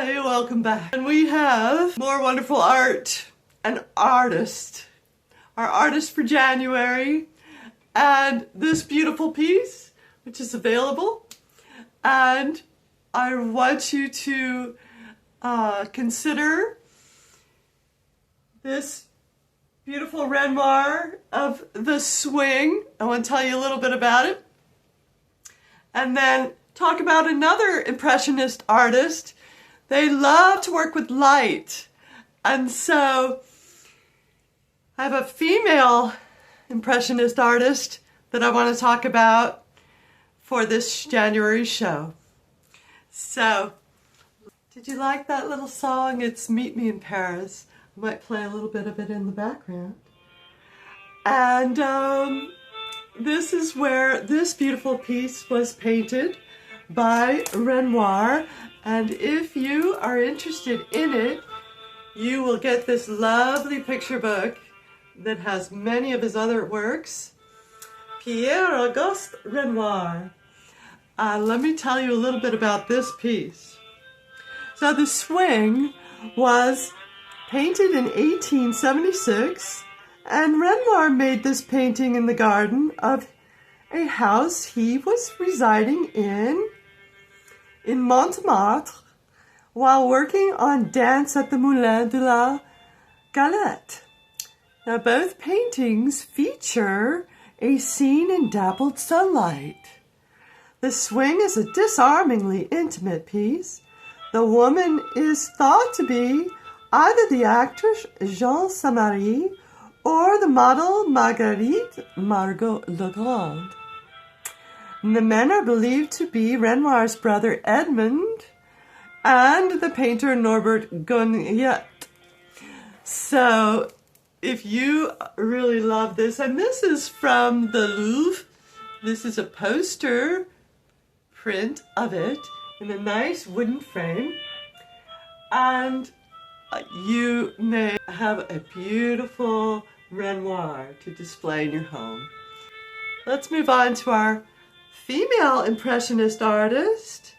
everybody, welcome back. And we have more wonderful art and artist. Our artist for January, and this beautiful piece, which is available. And I want you to consider this beautiful Renoir of the swing. I want to tell you a little bit about it. And then talk about another Impressionist artist. They love to work with light. And so I have a female Impressionist artist that I want to talk about for this January show. So, did you like that little song? It's Meet Me in Paris. I might play a little bit of it in the background. And this is where this beautiful piece was painted by Renoir. And if you are interested in it, you will get this lovely picture book that has many of his other works. Pierre-Auguste Renoir. Let me tell you a little bit about this piece. So the swing was painted in 1876, and Renoir made this painting in the garden of a house he was residing in Montmartre while working on Dance at the Moulin de la Galette. Now both paintings feature a scene in dappled sunlight. The swing is a disarmingly intimate piece. The woman is thought to be either the actress Jean Samary or the model Marguerite Margot Legrand. The men are believed to be Renoir's brother Edmond and the painter Norbert Gogniet. So, if you really love this, and this is from the Louvre, this is a poster print of it in a nice wooden frame, and you may have a beautiful Renoir to display in your home. Let's move on to our female Impressionist artist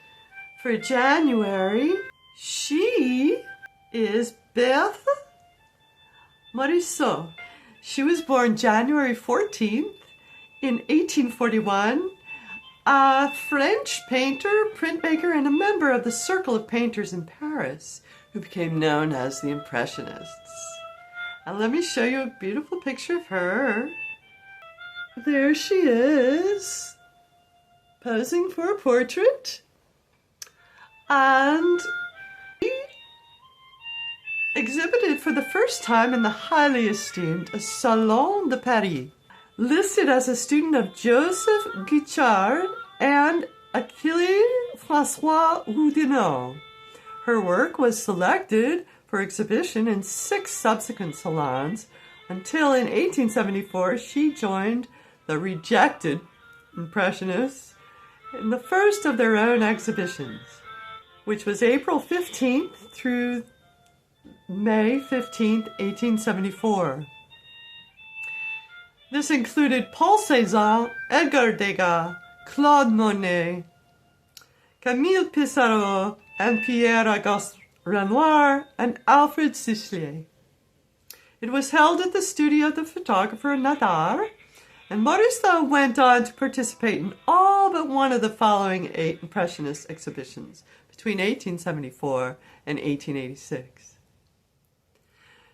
for January. She is Berthe Morisot. She was born January 14th in 1841, a French painter, printmaker, and a member of the circle of painters in Paris who became known as the Impressionists. And let me show you a beautiful picture of her. There she is, posing for a portrait. And she exhibited for the first time in the highly esteemed Salon de Paris. Listed as a student of Joseph Guichard and Achille François Houdinot. Her work was selected for exhibition in 6 subsequent salons until in 1874 she joined the rejected Impressionists in the first of their own exhibitions, which was April 15th through May 15th, 1874. This included Paul Cézanne, Edgar Degas, Claude Monet, Camille Pissarro, and Pierre-Auguste Renoir, and Alfred Sisley. It was held at the studio of the photographer Nadar, and Morisot went on to participate in all but one of the following 8 Impressionist exhibitions between 1874 and 1886.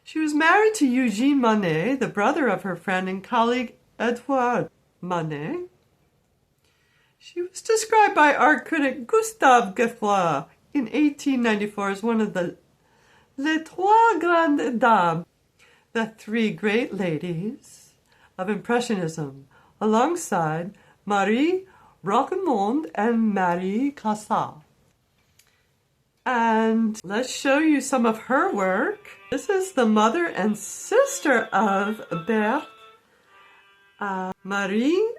She was married to Eugène Monet, the brother of her friend and colleague Edouard Monet. She was described by art critic Gustave Geoffroy in 1894 as one of the Les Trois Grandes Dames, the 3 great ladies of Impressionism, alongside Marie Roquemond and Marie Cassatt. And let's show you some of her work. This is the mother and sister of Berthe, Marie,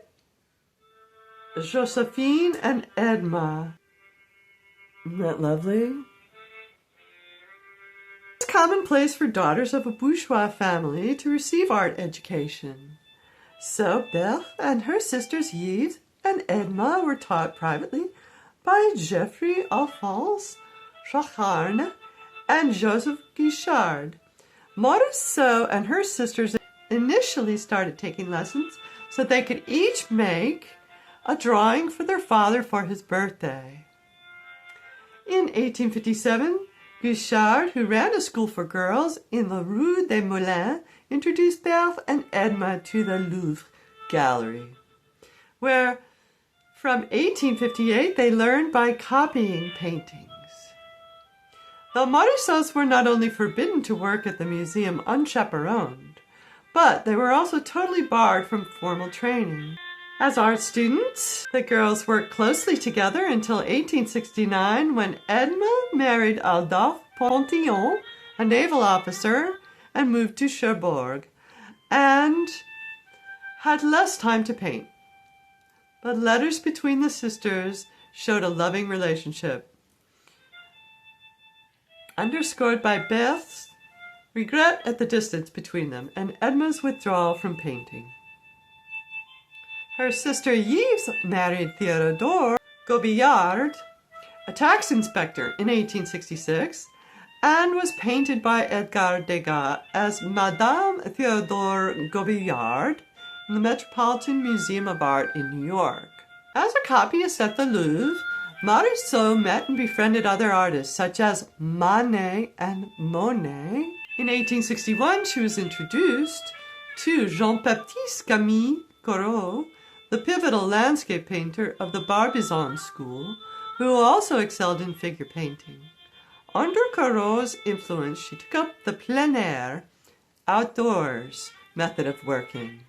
Josephine, and Edma. Isn't that lovely? It's commonplace for daughters of a bourgeois family to receive art education. So Berthe and her sisters Yves and Edma were taught privately by Geoffrey Alphonse Chacharne, and Joseph Guichard. Morisot and her sisters initially started taking lessons so they could each make a drawing for their father for his birthday. In 1857, Guichard, who ran a school for girls in the Rue des Moulins, introduced Berthe and Edma to the Louvre Gallery, where from 1858 they learned by copying paintings. The Morisots were not only forbidden to work at the museum unchaperoned, but they were also totally barred from formal training. As art students, the girls worked closely together until 1869 when Edma married Adolphe Pontillon, a naval officer, and moved to Cherbourg, and had less time to paint. But letters between the sisters showed a loving relationship, underscored by Berthe's regret at the distance between them and Edma's withdrawal from painting. Her sister Yves married Théodore Gobillard, a tax inspector, in 1866, and was painted by Edgar Degas as Madame Théodore Gobillard in the Metropolitan Museum of Art in New York. As a copyist at the Louvre, Morisot met and befriended other artists such as Manet and Monet. In 1861, she was introduced to Jean-Baptiste Camille Corot, the pivotal landscape painter of the Barbizon school, who also excelled in figure painting. Under Corot's influence, she took up the plein air, outdoors method of working.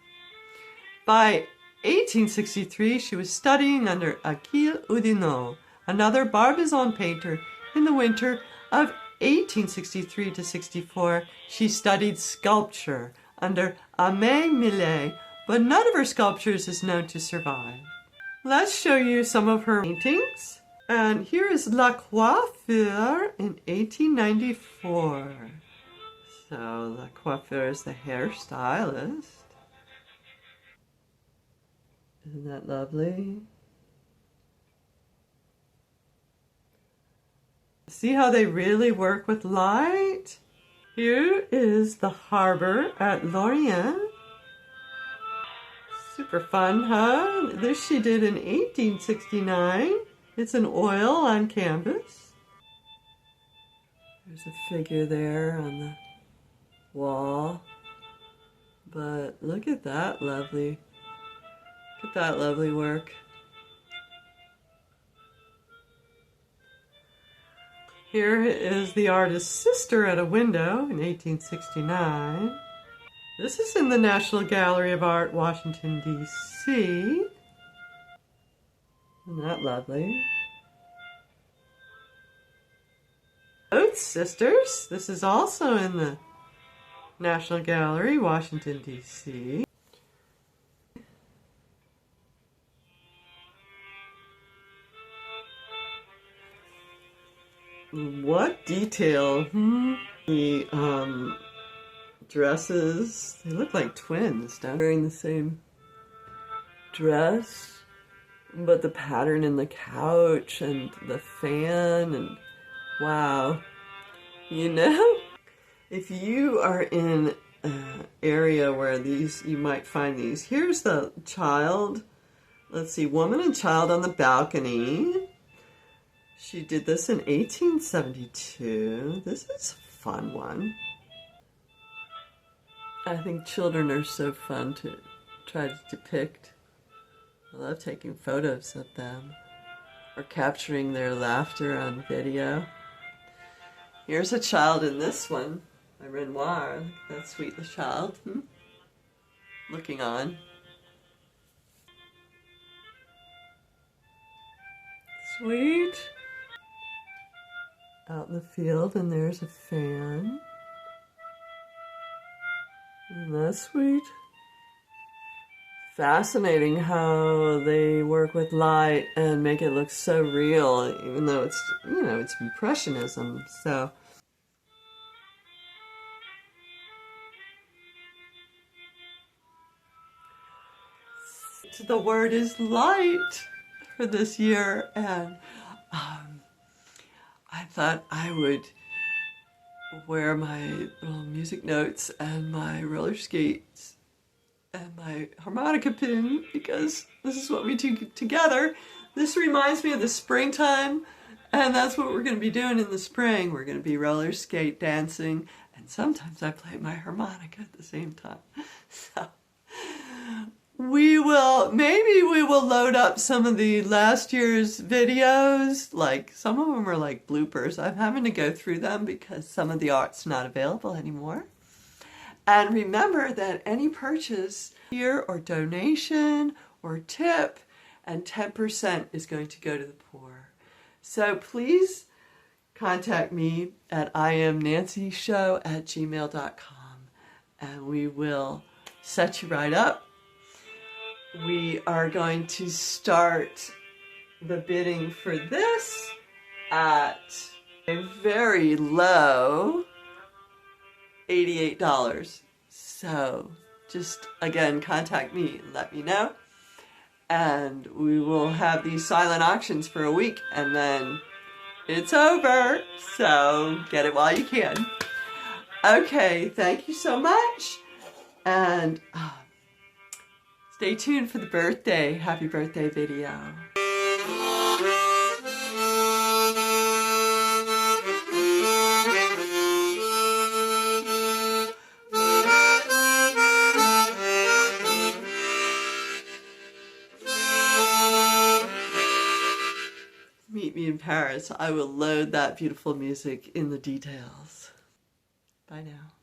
By 1863, she was studying under Achille Oudinot, another Barbizon painter. In the winter of 1863 to 64, she studied sculpture under Aimé Millet, but none of her sculptures is known to survive. Let's show you some of her paintings. And here is La Coiffure in 1894. So La Coiffure is the hairstylist. Isn't that lovely? See how they really work with light? Here is the harbor at Lorient. Super fun, huh? This she did in 1869. It's an oil on canvas. There's a figure there on the wall. But look at that lovely, look at that lovely work. Here is the artist's sister at a window in 1869. This is in the National Gallery of Art, Washington, D.C. Isn't that lovely? Both sisters. This is also in the National Gallery, Washington, D.C. What detail! The dresses, they look like twins, don't they? Wearing the same dress, but the pattern in the couch and the fan, and wow. You know, if you are in an area where these, you might find these. Here's the child, let's see, woman and child on the balcony. She did this in 1872. This is a fun one. I think children are so fun to try to depict. I love taking photos of them or capturing their laughter on video. Here's a child in this one by Renoir. Look at that sweet little child. Looking on. Sweet. Out in the field, and there's a fan. Isn't that sweet? Fascinating how they work with light and make it look so real, even though it's, you know, it's Impressionism, so. The word is light for this year, and I'm thought I would wear my little music notes and my roller skates and my harmonica pin, because this is what we do together. This reminds me of the springtime, and that's what we're going to be doing in the spring. We're going to be roller skate dancing, and sometimes I play my harmonica at the same time. So maybe we will load up some of the last year's videos. Like, some of them are like bloopers. I'm having to go through them because some of the art's not available anymore. And remember that any purchase here or donation or tip, and 10% is going to go to the poor. So please contact me at iamnancyshow@gmail.com, and we will set you right up. We are going to start the bidding for this at a very low $88. So just, again, contact me and let me know. And we will have these silent auctions for a week, and then it's over. So get it while you can. Okay, thank you so much. And stay tuned for the birthday, happy birthday video. Meet me in Paris. I will load that beautiful music in the details. Bye now.